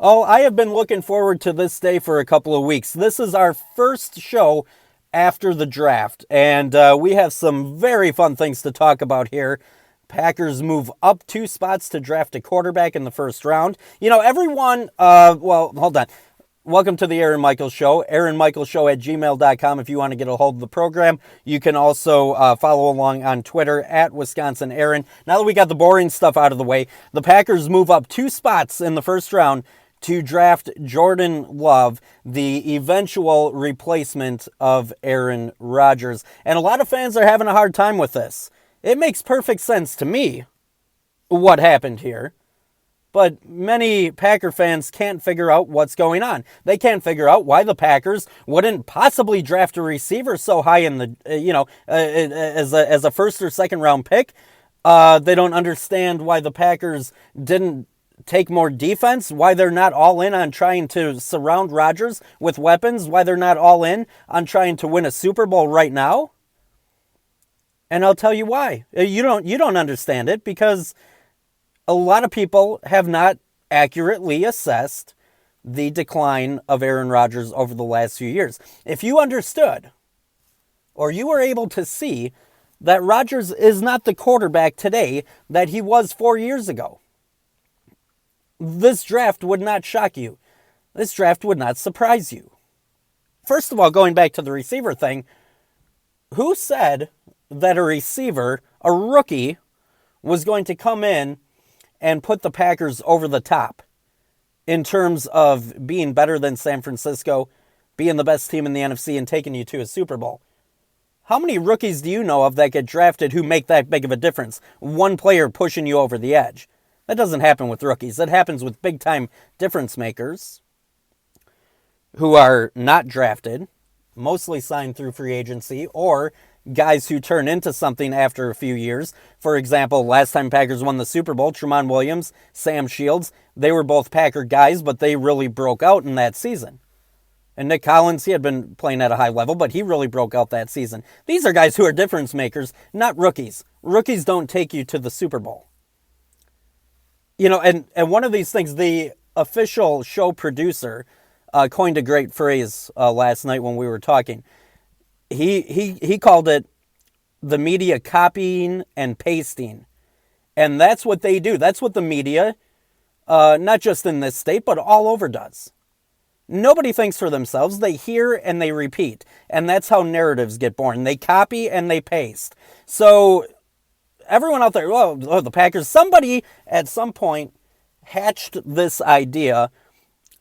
Oh, I have been looking forward to this day for a couple of weeks. This is our first show after the draft, and we have some very fun things to talk about here. Packers move up 2 spots to draft a quarterback in the first round. You know, everyone, hold on. Welcome to the Aaron Michaels Show, aaronmichaelsshow@gmail.com if you want to get a hold of the program. You can also follow along on Twitter at Wisconsin Aaron. Now that we got the boring stuff out of the way, the Packers move up 2 spots in the first round to draft Jordan Love, the eventual replacement of Aaron Rodgers. And a lot of fans are having a hard time with this. It makes perfect sense to me what happened here. But many Packer fans can't figure out what's going on. They can't figure out why the Packers wouldn't possibly draft a receiver so high in the, as a first or second round pick. They don't understand why the Packers didn't take more defense, why they're not all in on trying to surround Rodgers with weapons, why they're not all in on trying to win a Super Bowl right now. And I'll tell you why. You don't understand it because a lot of people have not accurately assessed the decline of Aaron Rodgers over the last few years. If you understood, or you were able to see, that Rodgers is not the quarterback today that he was 4 years ago, this draft would not shock you. This draft would not surprise you. First of all, going back to the receiver thing, who said that a receiver, a rookie, was going to come in and put the Packers over the top in terms of being better than San Francisco, being the best team in the NFC, and taking you to a Super Bowl? How many rookies do you know of that get drafted who make that big of a difference? One player pushing you over the edge. That doesn't happen with rookies. That happens with big-time difference makers who are not drafted, mostly signed through free agency, or guys who turn into something after a few years. For example, last time Packers won the Super Bowl, Tramon Williams, Sam Shields, they were both Packer guys, but they really broke out in that season. And Nick Collins, he had been playing at a high level, but he really broke out that season. These are guys who are difference makers, not rookies. Rookies don't take you to the Super Bowl. You know, and one of these things, the official show producer coined a great phrase last night when we were talking. He called it the media copying and pasting. And that's what they do. That's what the media, not just in this state, but all over does. Nobody thinks for themselves. They hear and they repeat. And that's how narratives get born. They copy and they paste. So everyone out there, the Packers, somebody at some point hatched this idea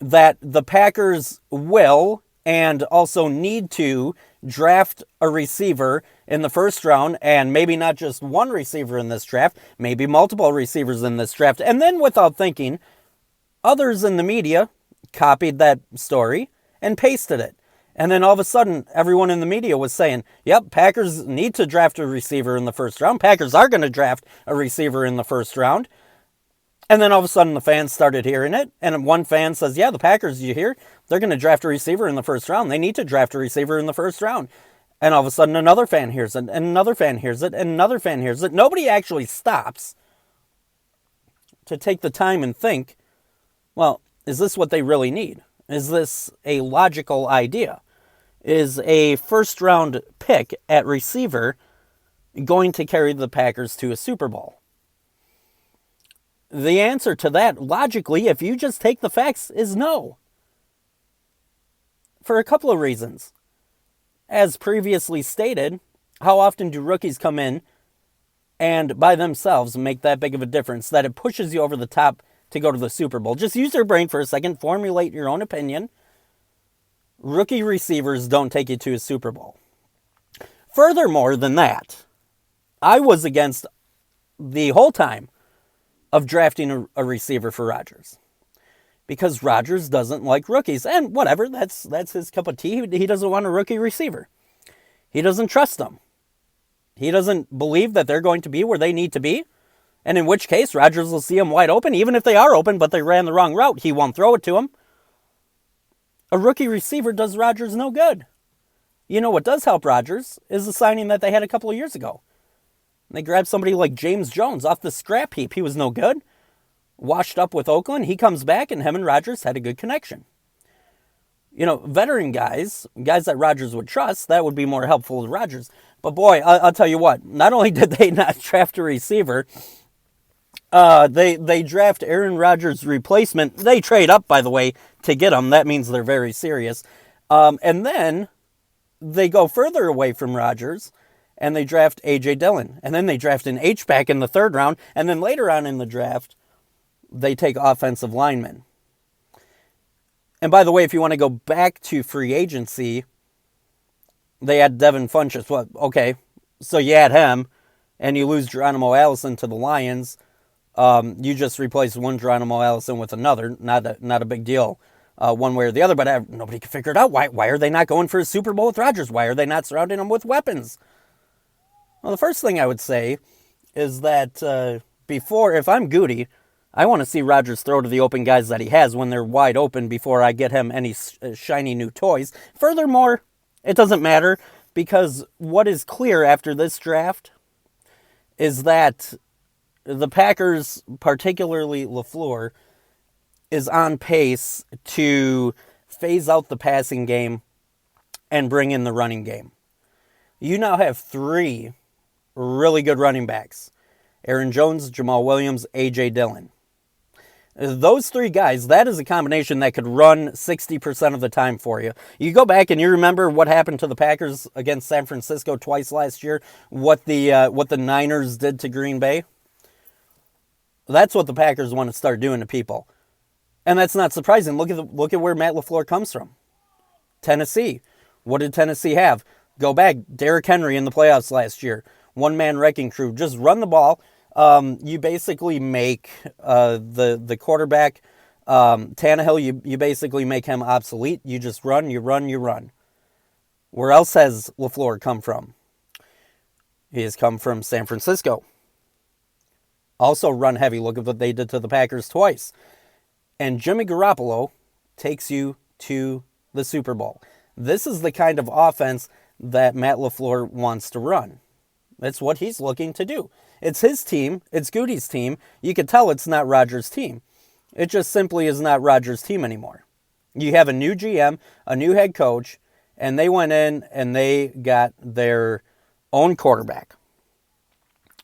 that the Packers will and also need to draft a receiver in the first round, and maybe not just one receiver in this draft, maybe multiple receivers in this draft. And then without thinking, others in the media copied that story and pasted it. And then all of a sudden, everyone in the media was saying, yep, Packers need to draft a receiver in the first round. Packers are going to draft a receiver in the first round. And then all of a sudden, the fans started hearing it. And one fan says, yeah, the Packers, you hear? They're going to draft a receiver in the first round. They need to draft a receiver in the first round. And all of a sudden, another fan hears it, and another fan hears it, and another fan hears it. Nobody actually stops to take the time and think, well, is this what they really need? Is this a logical idea? Is a first-round pick at receiver going to carry the Packers to a Super Bowl? The answer to that, logically, if you just take the facts, is no. For a couple of reasons. As previously stated, how often do rookies come in and by themselves make that big of a difference that it pushes you over the top to go to the Super Bowl? Just use your brain for a second, formulate your own opinion. Rookie receivers don't take you to a Super Bowl. Furthermore than that, I was against the whole time of drafting a receiver for Rodgers. Because Rodgers doesn't like rookies. And whatever, that's his cup of tea. He doesn't want a rookie receiver. He doesn't trust them. He doesn't believe that they're going to be where they need to be. And in which case, Rodgers will see them wide open. Even if they are open, but they ran the wrong route, he won't throw it to them. A rookie receiver does Rodgers no good. You know what does help Rodgers is the signing that they had a couple of years ago. They grabbed somebody like James Jones off the scrap heap. He was no good. washed up with Oakland. He comes back, and him and Rodgers had a good connection. Veteran guys that Rodgers would trust, that would be more helpful to Rodgers. But boy, I'll tell you what, not only did they not draft a receiver, they draft Aaron Rodgers' replacement. They trade up, by the way, to get him. That means they're very serious. And then they go further away from Rodgers, and they draft A.J. Dillon. And then they draft an H-back in the third round. And then later on in the draft, they take offensive linemen. And by the way, if you want to go back to free agency, they had Devin Funchess. Well, okay, so you add him, and you lose Geronimo Allison to the Lions. You just replace one Geronimo Allison with another. Not a big deal, one way or the other. But nobody could figure it out. Why are they not going for a Super Bowl with Rodgers? Why are they not surrounding him with weapons? Well, the first thing I would say is that if I'm Goody, I want to see Rodgers throw to the open guys that he has when they're wide open before I get him any shiny new toys. Furthermore, it doesn't matter, because what is clear after this draft is that the Packers, particularly LaFleur, is on pace to phase out the passing game and bring in the running game. You now have 3 really good running backs: Aaron Jones, Jamal Williams, A.J. Dillon. Those 3 guys, that is a combination that could run 60% of the time for you. You go back and you remember what happened to the Packers against San Francisco twice last year, what the Niners did to Green Bay. That's what the Packers want to start doing to people. And that's not surprising. Look at where Matt LaFleur comes from. Tennessee. What did Tennessee have? Go back, Derrick Henry in the playoffs last year. One-man wrecking crew. Just run the ball. You basically make the quarterback, Tannehill, you basically make him obsolete. You just run, you run, you run. Where else has LaFleur come from? He has come from San Francisco. Also run heavy. Look at what they did to the Packers twice. And Jimmy Garoppolo takes you to the Super Bowl. This is the kind of offense that Matt LaFleur wants to run. That's what he's looking to do. It's his team. It's Goody's team. You can tell it's not Rodgers' team. It just simply is not Rodgers' team anymore. You have a new GM, a new head coach, and they went in and they got their own quarterback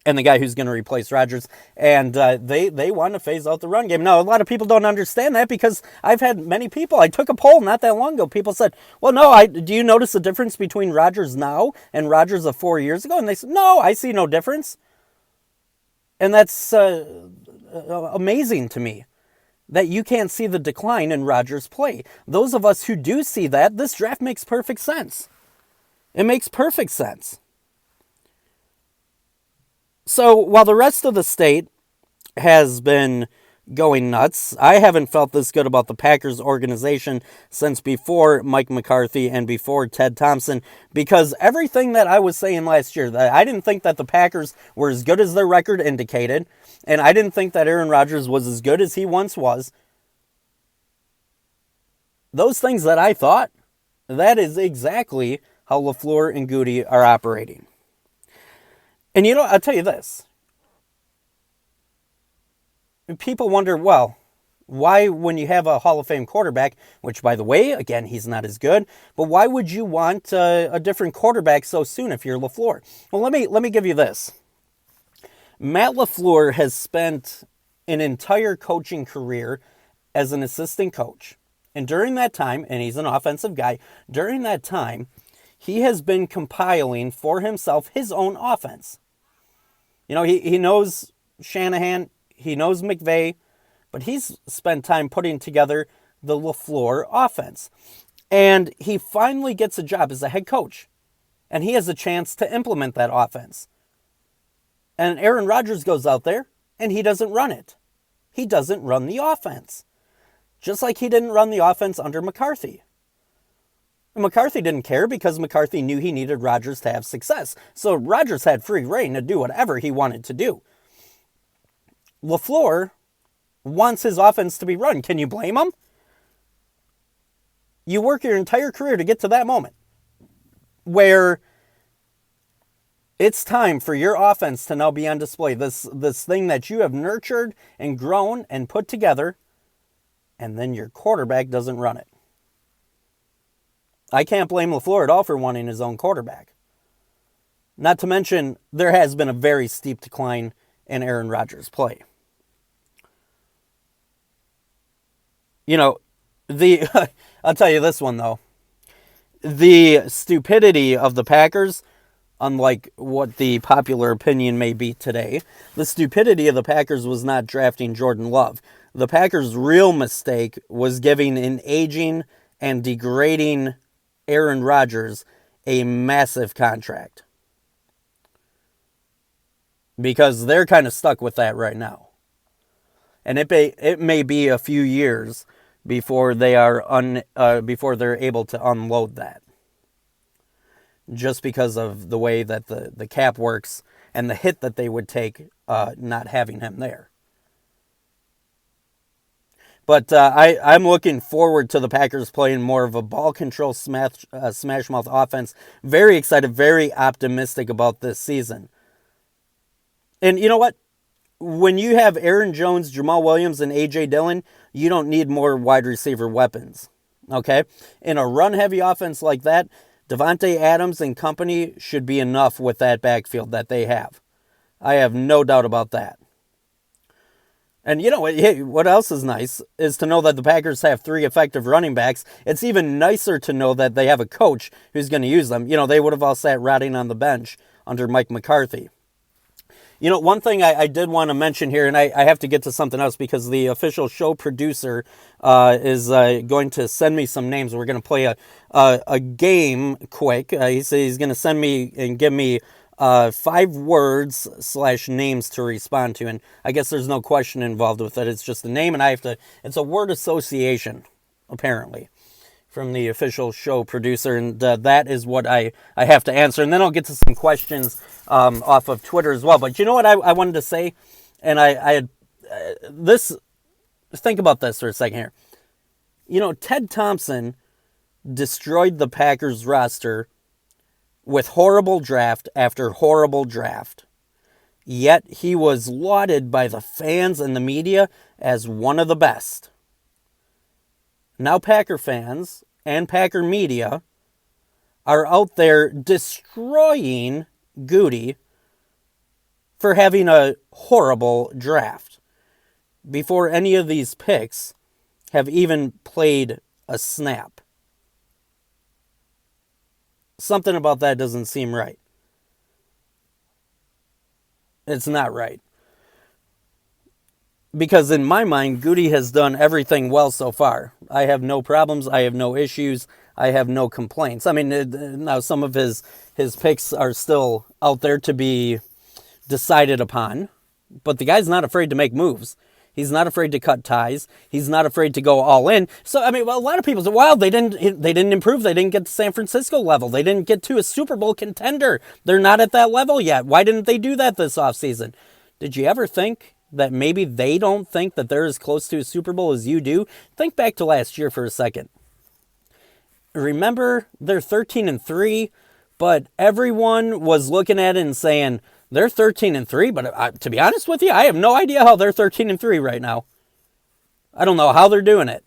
and the guy who's going to replace Rodgers. And they want to phase out the run game. Now, a lot of people don't understand that, because I've had many people. I took a poll not that long ago. People said, well, no, do you notice the difference between Rodgers now and Rodgers of 4 years ago? And they said, no, I see no difference. And that's amazing to me, that you can't see the decline in Rodgers' play. Those of us who do see that, this draft makes perfect sense. It makes perfect sense. So while the rest of the state has been going nuts, I haven't felt this good about the Packers organization since before Mike McCarthy and before Ted Thompson, because everything that I was saying last year, that I didn't think that the Packers were as good as their record indicated, and I didn't think that Aaron Rodgers was as good as he once was. Those things that I thought, that is exactly how LaFleur and Goody are operating. And I'll tell you this. People wonder, well, why, when you have a Hall of Fame quarterback, which, by the way, again, he's not as good, but why would you want a different quarterback so soon if you're LaFleur? Well, let me give you this. Matt LaFleur has spent an entire coaching career as an assistant coach. And during that time, and he's an offensive guy, during that time, he has been compiling for himself his own offense. He knows Shanahan, he knows McVay, but he's spent time putting together the LaFleur offense. And he finally gets a job as a head coach. And he has a chance to implement that offense. And Aaron Rodgers goes out there, and he doesn't run it. He doesn't run the offense. Just like he didn't run the offense under McCarthy. And McCarthy didn't care, because McCarthy knew he needed Rodgers to have success. So Rodgers had free reign to do whatever he wanted to do. LaFleur wants his offense to be run. Can you blame him? You work your entire career to get to that moment where It's time for your offense to now be on display. This thing that you have nurtured and grown and put together, and then your quarterback doesn't run it. I can't blame LaFleur at all for wanting his own quarterback. Not to mention, there has been a very steep decline in Aaron Rodgers' play. You know, I'll tell you this one, though. The stupidity of the Packers, unlike what the popular opinion may be today, the stupidity of the Packers was not drafting Jordan Love. The Packers' real mistake was giving an aging and degrading Aaron Rodgers a massive contract. Because they're kind of stuck with that right now. And it may be a few years before they're able to unload that. Just because of the way that the cap works and the hit that they would take not having him there. But I'm looking forward to the Packers playing more of a ball control smash mouth offense. Very excited, very optimistic about this season. And you know what? When you have Aaron Jones, Jamal Williams, and A.J. Dillon, you don't need more wide receiver weapons. Okay? In a run-heavy offense like that, Devontae Adams and company should be enough with that backfield that they have. I have no doubt about that. And you know what else is nice is to know that the Packers have 3 effective running backs. It's even nicer to know that they have a coach who's going to use them. You know, they would have all sat rotting on the bench under Mike McCarthy. You know, one thing I did want to mention here, and I have to get to something else because the official show producer is going to send me some names. We're going to play a game quick. He said he's going to send me and give me 5 words / names to respond to. And I guess there's no question involved with it. It's just a name, and it's a word association, apparently, from the official show producer, and that is what I have to answer. And then I'll get to some questions off of Twitter as well. But you know what I wanted to say? And I had this, think about this for a second here. You know, Ted Thompson destroyed the Packers roster with horrible draft after horrible draft. Yet he was lauded by the fans and the media as one of the best. Now Packer fans and Packer media are out there destroying Goody for having a horrible draft before any of these picks have even played a snap. Something about that doesn't seem right. It's not right. Because in my mind, Goody has done everything well so far. I have no problems. I have no issues. I have no complaints. I mean, now some of his picks are still out there to be decided upon. But the guy's not afraid to make moves. He's not afraid to cut ties. He's not afraid to go all in. So, I mean, a lot of people say, well, they didn't improve. They didn't get to San Francisco level. They didn't get to a Super Bowl contender. They're not at that level yet. Why didn't they do that this offseason? Did you ever think that maybe they don't think that they're as close to a Super Bowl as you do? Think back to last year for a second. Remember, they're 13-3, but everyone was looking at it and saying, they're 13-3, but to be honest with you, I have no idea how they're 13-3 right now. I don't know how they're doing it.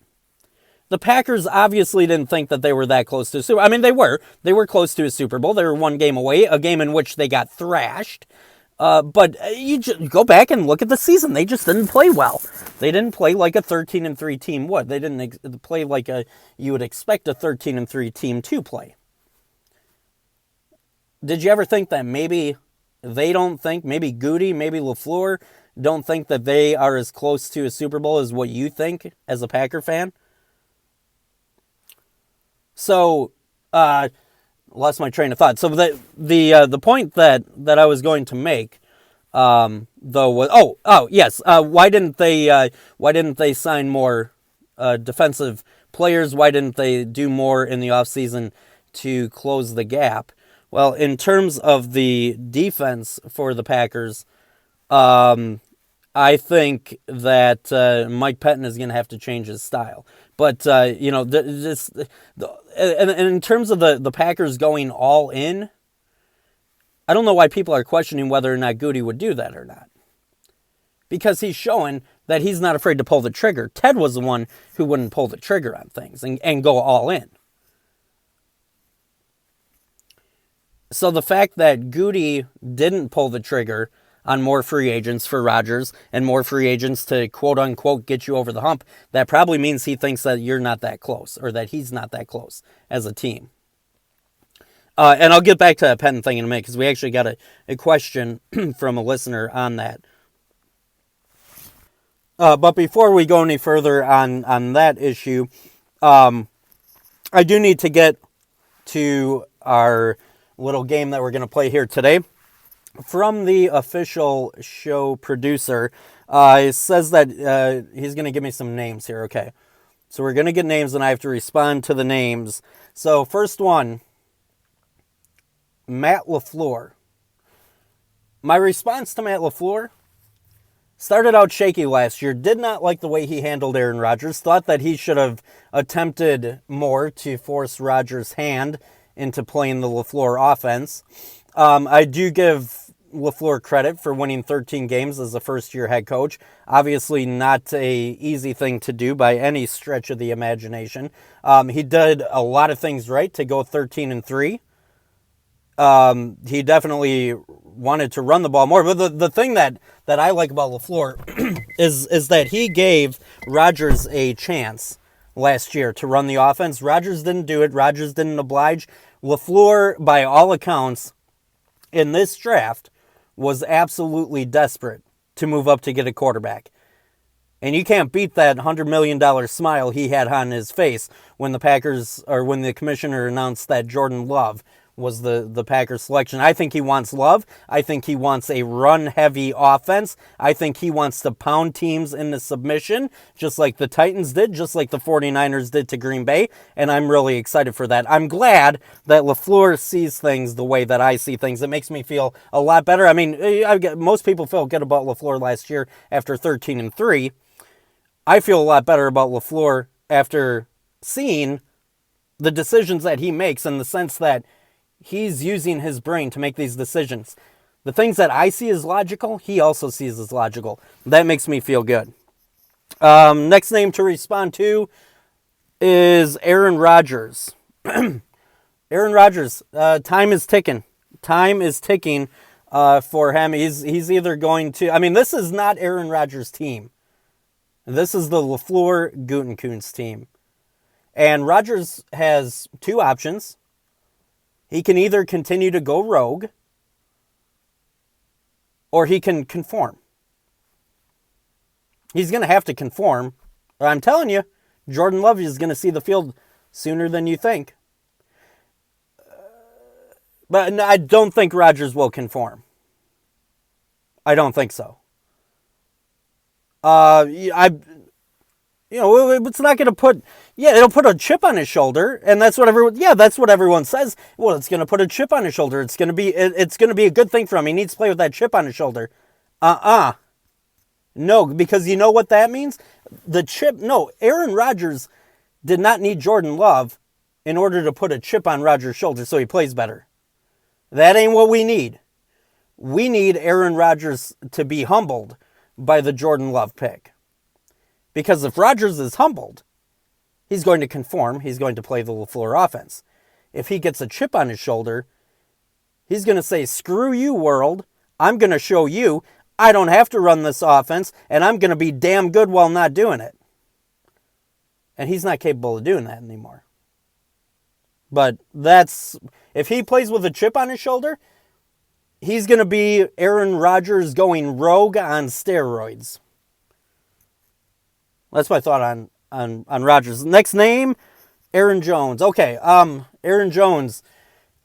The Packers obviously didn't think that they were that close to a Super Bowl. I mean, they were. They were close to a Super Bowl. They were 1 game away, a game in which they got thrashed. But you just go back and look at the season. They just didn't play well. They didn't play like a 13-3 team would. They didn't play like you would expect a 13-3 team to play. Did you ever think that maybe they don't think, maybe Goody, maybe LaFleur don't think that they are as close to a Super Bowl as what you think as a Packer fan? So, lost my train of thought. So the point that I was going to make, though, was yes. Why didn't they sign more defensive players? Why didn't they do more in the offseason to close the gap? Well, in terms of the defense for the Packers, I think that Mike Pettin is going to have to change his style. But, and in terms of the Packers going all in, I don't know why people are questioning whether or not Goody would do that or not. Because he's showing that he's not afraid to pull the trigger. Ted was the one who wouldn't pull the trigger on things and go all in. So the fact that Goody didn't pull the trigger on more free agents for Rodgers and more free agents to quote unquote get you over the hump, that probably means he thinks that you're not that close or that he's not that close as a team. And I'll get back to that Penn thing in a minute because we actually got a question from a listener on that. But before we go any further on that issue, I do need to get to our little game that we're going to play here today. From the official show producer, it says that he's going to give me some names here. Okay, so we're going to get names and I have to respond to the names. So first one, Matt LaFleur. My response to Matt LaFleur started out shaky last year. Did not like the way he handled Aaron Rodgers. Thought that he should have attempted more to force Rodgers' hand into playing the LaFleur offense. I do give LaFleur credit for winning 13 games as a first-year head coach. Obviously not an easy thing to do by any stretch of the imagination. He did a lot of things right to go 13-3. He definitely wanted to run the ball more. But the thing that I like about LaFleur is that he gave Rodgers a chance last year to run the offense. Rodgers didn't do it. Rodgers didn't oblige. LaFleur, by all accounts, in this draft, was absolutely desperate to move up to get a quarterback. And you can't beat that $100 million smile he had on his face when the commissioner announced that Jordan Love was the Packers selection. I think he wants Love. I think he wants a run-heavy offense. I think he wants to pound teams into submission, just like the Titans did, just like the 49ers did to Green Bay, and I'm really excited for that. I'm glad that LaFleur sees things the way that I see things. It makes me feel a lot better. I mean, most people felt good about LaFleur last year after 13-3. I feel a lot better about LaFleur after seeing the decisions that he makes in the sense that he's using his brain to make these decisions. The things that I see as logical, he also sees as logical. That makes me feel good. Next name to respond to is Aaron Rodgers. Aaron Rodgers, time is ticking. Time is ticking for him. He's either going to... I mean, this is not Aaron Rodgers' team. This is the LaFleur Gutekunst team. And Rodgers has two options. He can either continue to go rogue or he can conform. He's going to have to conform. I'm telling you, Jordan Love is going to see the field sooner than you think. But I don't think Rodgers will conform. I don't think so. It's not going to put... Yeah, it'll put a chip on his shoulder, and that's what everyone says. Well, it's going to put a chip on his shoulder. It's going to be a good thing for him. He needs to play with that chip on his shoulder. No, because you know what that means? Aaron Rodgers did not need Jordan Love in order to put a chip on Rodgers' shoulder so he plays better. That ain't what we need. We need Aaron Rodgers to be humbled by the Jordan Love pick. Because if Rodgers is humbled, he's going to conform. He's going to play the LaFleur offense. If he gets a chip on his shoulder, he's going to say, screw you, world. I'm going to show you I don't have to run this offense, and I'm going to be damn good while not doing it. And he's not capable of doing that anymore. But if he plays with a chip on his shoulder, he's going to be Aaron Rodgers going rogue on steroids. That's my thought on Rodgers. Next name, Aaron Jones. Okay, Aaron Jones.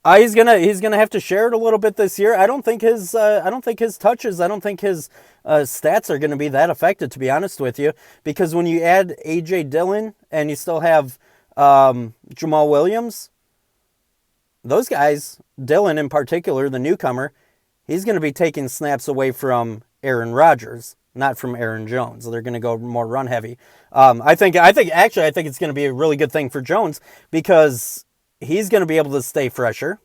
He's gonna have to share it a little bit this year. I don't think his touches, I don't think his stats are going to be that affected, to be honest with you, because when you add A.J. Dillon and you still have Jamal Williams, those guys, Dillon in particular, the newcomer, he's going to be taking snaps away from Aaron Rodgers, not from Aaron Jones. They're going to go more run heavy. I think it's going to be a really good thing for Jones because he's going to be able to stay fresher.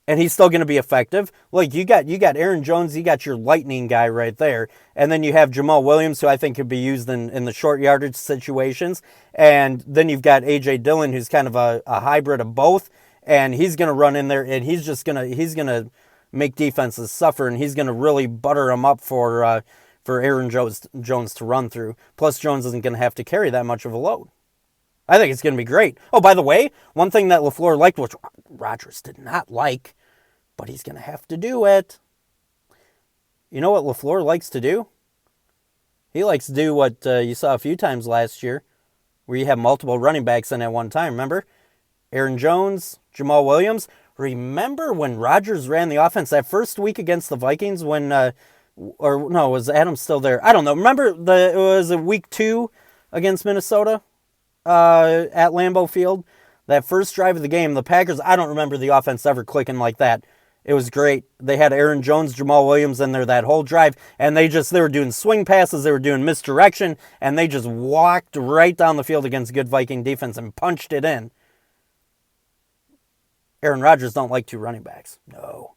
and he's still going to be effective. Like, you got Aaron Jones, you got your lightning guy right there, and then you have Jamal Williams, who I think could be used in the short yardage situations, and then you've got A.J. Dillon, who's kind of a hybrid of both, and he's going to run in there, and he's going to make defenses suffer, and he's going to really butter them up for Aaron Jones to run through. Plus, Jones isn't going to have to carry that much of a load. I think it's going to be great. Oh, by the way, one thing that LaFleur liked, which Rodgers did not like, but he's going to have to do it. You know what LaFleur likes to do? He likes to do what you saw a few times last year, where you have multiple running backs in at one time. Remember? Aaron Jones, Jamal Williams. Remember when Rodgers ran the offense that first week against the Vikings when, or no, was Adams still there? I don't know. Remember, it was week 2 against Minnesota at Lambeau Field? That first drive of the game, the Packers, I don't remember the offense ever clicking like that. It was great. They had Aaron Jones, Jamal Williams in there that whole drive, and they were doing swing passes, they were doing misdirection, and they just walked right down the field against good Viking defense and punched it in. Aaron Rodgers don't like 2 running backs. No.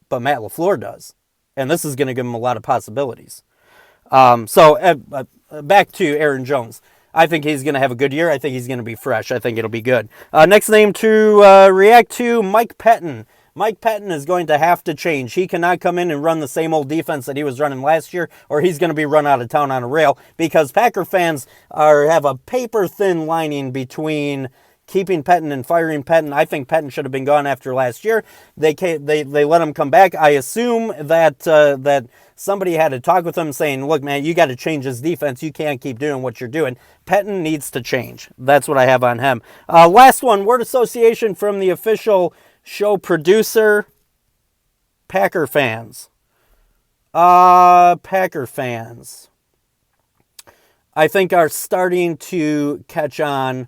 But Matt LaFleur does, and this is going to give him a lot of possibilities. So back to Aaron Jones. I think he's going to have a good year. I think he's going to be fresh. I think it'll be good. Next name to react to, Mike Pettin. Mike Pettin is going to have to change. He cannot come in and run the same old defense that he was running last year, or he's going to be run out of town on a rail, because Packer fans have a paper-thin lining between keeping Pettin and firing Pettin. I think Pettin should have been gone after last year. They let him come back. I assume that somebody had to talk with him saying, look, man, you got to change his defense. You can't keep doing what you're doing. Pettin needs to change. That's what I have on him. Last one, word association from the official show producer. Packer fans. Packer fans, I think, are starting to catch on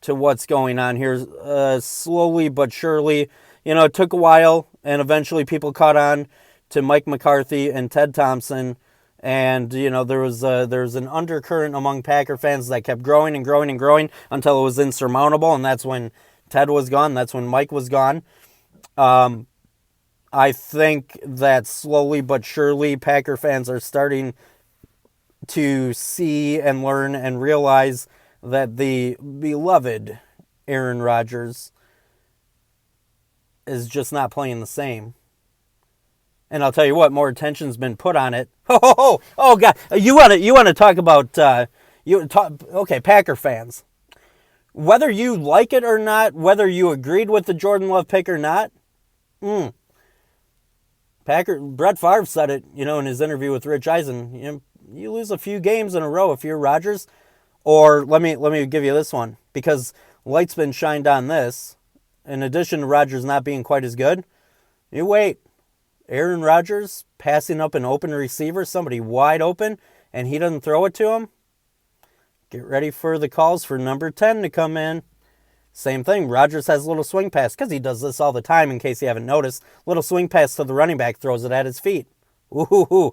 to what's going on here, slowly but surely. You know, it took a while, and eventually people caught on to Mike McCarthy and Ted Thompson, and you know there was an undercurrent among Packer fans that kept growing and growing and growing until it was insurmountable, and that's when Ted was gone. That's when Mike was gone. I think that slowly but surely Packer fans are starting to see and learn and realize that the beloved Aaron Rodgers is just not playing the same. And I'll tell you what, more attention's been put on it. Oh God! You want to talk about okay, Packer fans. Whether you like it or not, whether you agreed with the Jordan Love pick or not, Brett Favre said it, in his interview with Rich Eisen. You lose a few games in a row if you're Rodgers. Or let me give you this one, because light's been shined on this. In addition to Rodgers not being quite as good, you wait. Aaron Rodgers passing up an open receiver, somebody wide open, and he doesn't throw it to him. Get ready for the calls for number 10 to come in. Same thing. Rodgers has a little swing pass, because he does this all the time, in case you haven't noticed. Little swing pass to the running back, throws it at his feet. Ooh.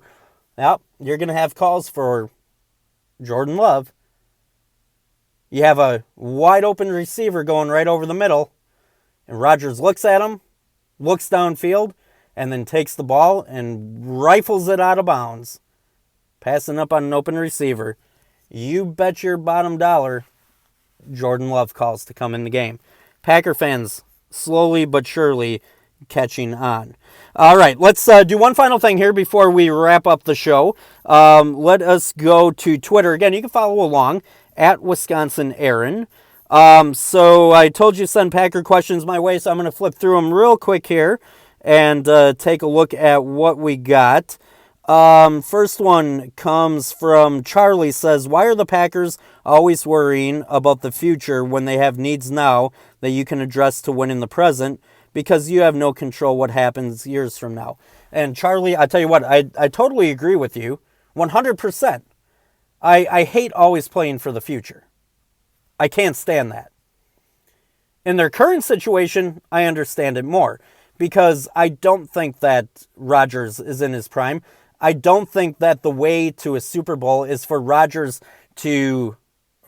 Yep, you're going to have calls for Jordan Love. You have a wide open receiver going right over the middle, and Rodgers looks at him, looks downfield, and then takes the ball and rifles it out of bounds, passing up on an open receiver. You bet your bottom dollar Jordan Love calls to come in the game. Packer fans slowly but surely catching on. All right, let's do one final thing here before we wrap up the show. Let us go to Twitter. Again, you can follow along at Wisconsin Aaron. So I told you to send Packer questions my way, so I'm going to flip through them real quick here and take a look at what we got. First one comes from Charlie. Says, why are the Packers always worrying about the future when they have needs now that you can address to win in the present? Because you have no control what happens years from now. And Charlie, I tell you what, I totally agree with you 100%. I hate always playing for the future. I can't stand that. In their current situation, I understand it more, because I don't think that Rodgers is in his prime. I don't think that the way to a Super Bowl is for Rodgers to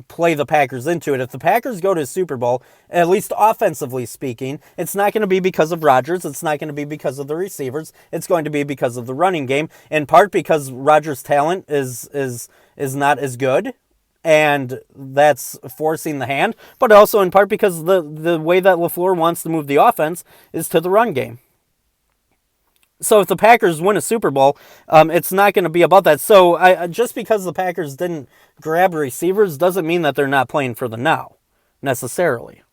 play the Packers into it. If the Packers go to a Super Bowl, at least offensively speaking, it's not going to be because of Rodgers. It's not going to be because of the receivers. It's going to be because of the running game, in part because Rodgers' talent is not as good, and that's forcing the hand, but also in part because the way that LaFleur wants to move the offense is to the run game. So if the Packers win a Super Bowl, it's not going to be about that. So just because the Packers didn't grab receivers doesn't mean that they're not playing for the now, necessarily.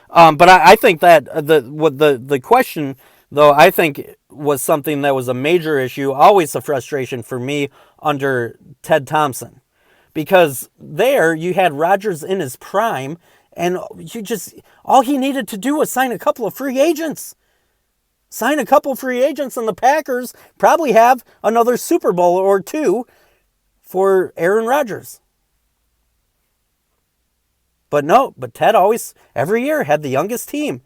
But I think that the question, though, I think was something that was a major issue, always a frustration for me under Ted Thompson. Because there you had Rodgers in his prime, and all he needed to do was sign a couple of free agents. Sign a couple free agents, and the Packers probably have another Super Bowl or two for Aaron Rodgers. But no, Ted always, every year, had the youngest team.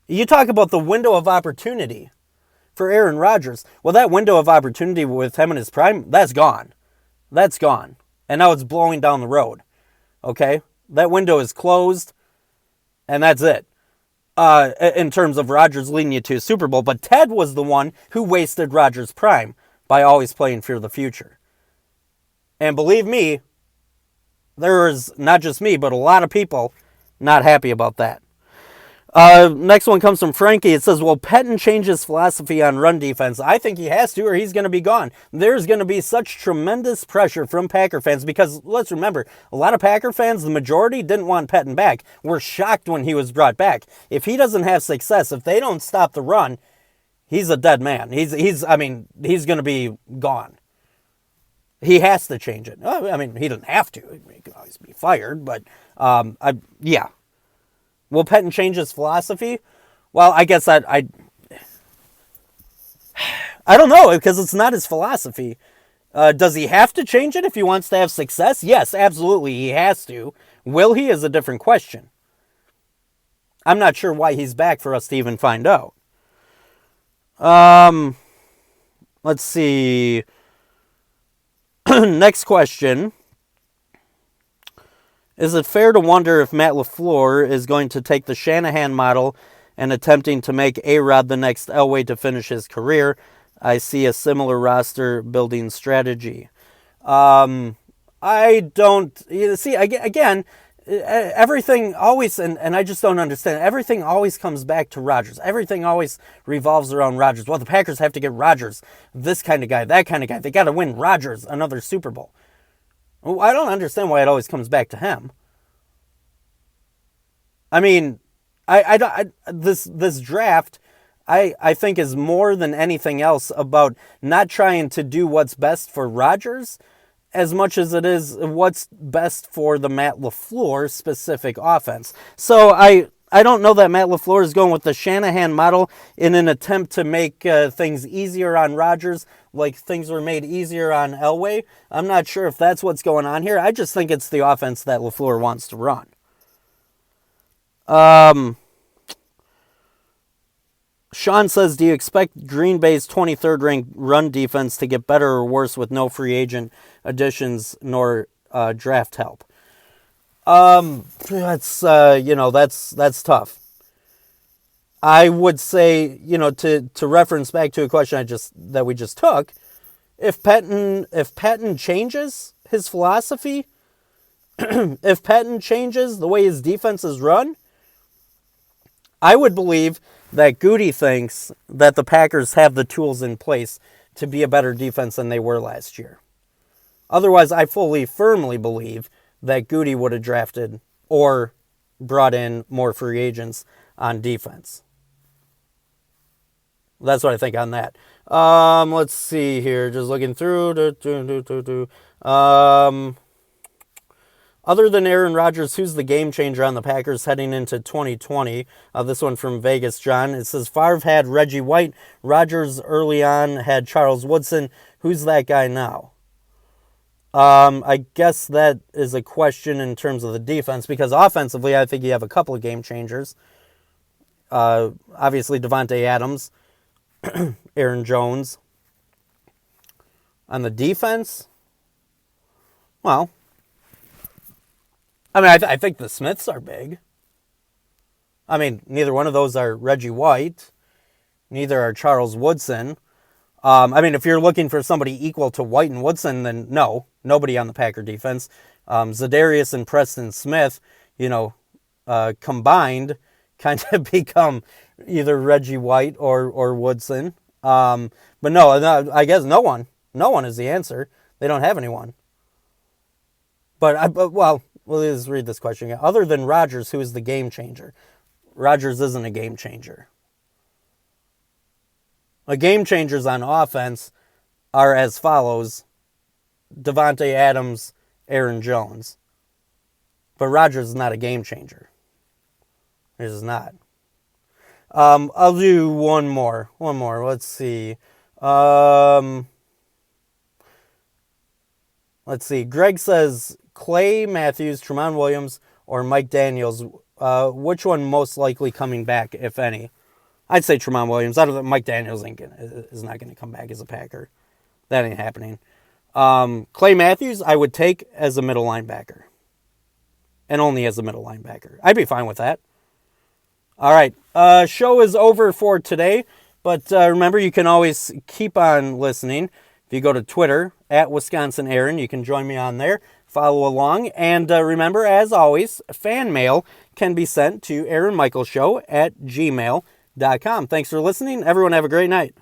You talk about the window of opportunity for Aaron Rodgers. Well, that window of opportunity with him in his prime, that's gone. That's gone. And now it's blowing down the road. Okay? That window is closed, and that's it. In terms of Rodgers leading you to a Super Bowl. But Ted was the one who wasted Rodgers' prime by always playing for the future. And believe me, there is not just me, but a lot of people not happy about that. Next one comes from Frankie. It says, will Pettine change his philosophy on run defense? I think he has to, or he's going to be gone. There's going to be such tremendous pressure from Packer fans because, let's remember, a lot of Packer fans, the majority, didn't want Pettine back. Were shocked when he was brought back. If he doesn't have success, if they don't stop the run, he's a dead man. He's going to be gone. He has to change it. I mean, he doesn't have to. He could always be fired, but yeah. Will Pettine change his philosophy? Well, I guess I don't know, because it's not his philosophy. Does he have to change it if he wants to have success? Yes, absolutely, he has to. Will he is a different question. I'm not sure why he's back for us to even find out. Let's see. Next question. Is it fair to wonder if Matt LaFleur is going to take the Shanahan model and attempting to make A-Rod the next Elway to finish his career? I see a similar roster building strategy. I don't... See, again, everything always... And I just don't understand. Everything always comes back to Rodgers. Everything always revolves around Rodgers. Well, the Packers have to get Rodgers. This kind of guy, that kind of guy. They got to win Rodgers another Super Bowl. I don't understand why it always comes back to him. I mean, this draft, I think, is more than anything else about not trying to do what's best for Rodgers as much as it is what's best for the Matt LaFleur specific offense. So I don't know that Matt LaFleur is going with the Shanahan model in an attempt to make things easier on Rodgers, like things were made easier on Elway. I'm not sure if that's what's going on here. I just think it's the offense that LaFleur wants to run. Sean says, do you expect Green Bay's 23rd ranked run defense to get better or worse with no free agent additions nor draft help? That's tough. I would say, to reference back to a question that we just took, if Pettine changes his philosophy, if Pettine changes the way his defense is run, I would believe that Goody thinks that the Packers have the tools in place to be a better defense than they were last year. Otherwise, I firmly believe that Goody would have drafted or brought in more free agents on defense. That's what I think on that. Let's see here. Just looking through. Other than Aaron Rodgers, who's the game changer on the Packers heading into 2020? This one from Vegas, John. It says, Favre had Reggie White. Rodgers early on had Charles Woodson. Who's that guy now? I guess that is a question in terms of the defense, because offensively, I think you have a couple of game changers. Obviously, Devontae Adams, Aaron Jones. On the defense, well, I mean, I think the Smiths are big. I mean, neither one of those are Reggie White. Neither are Charles Woodson. I mean, if you're looking for somebody equal to White and Woodson, then no, nobody on the Packer defense. Zadarius and Preston Smith, combined, kind of become either Reggie White or Woodson. But no, I guess no one is the answer. They don't have anyone. Well, let's read this question again. Other than Rodgers, who is the game changer? Rodgers isn't a game changer. The game changers on offense are as follows: Devontae Adams, Aaron Jones. But Rodgers is not a game changer. He is not. I'll do one more. Let's see. Let's see. Greg says Clay Matthews, Tramon Williams, or Mike Daniels. Which one most likely coming back, if any? I'd say Tramon Williams. I don't think Mike Daniels is not going to come back as a Packer. That ain't happening. Clay Matthews, I would take as a middle linebacker. And only as a middle linebacker. I'd be fine with that. All right. Show is over for today. But remember, you can always keep on listening. If you go to Twitter, @WisconsinAaron, you can join me on there. Follow along. And remember, as always, fan mail can be sent to AaronMichaelsShow@gmail.com. Thanks for listening. Everyone have a great night.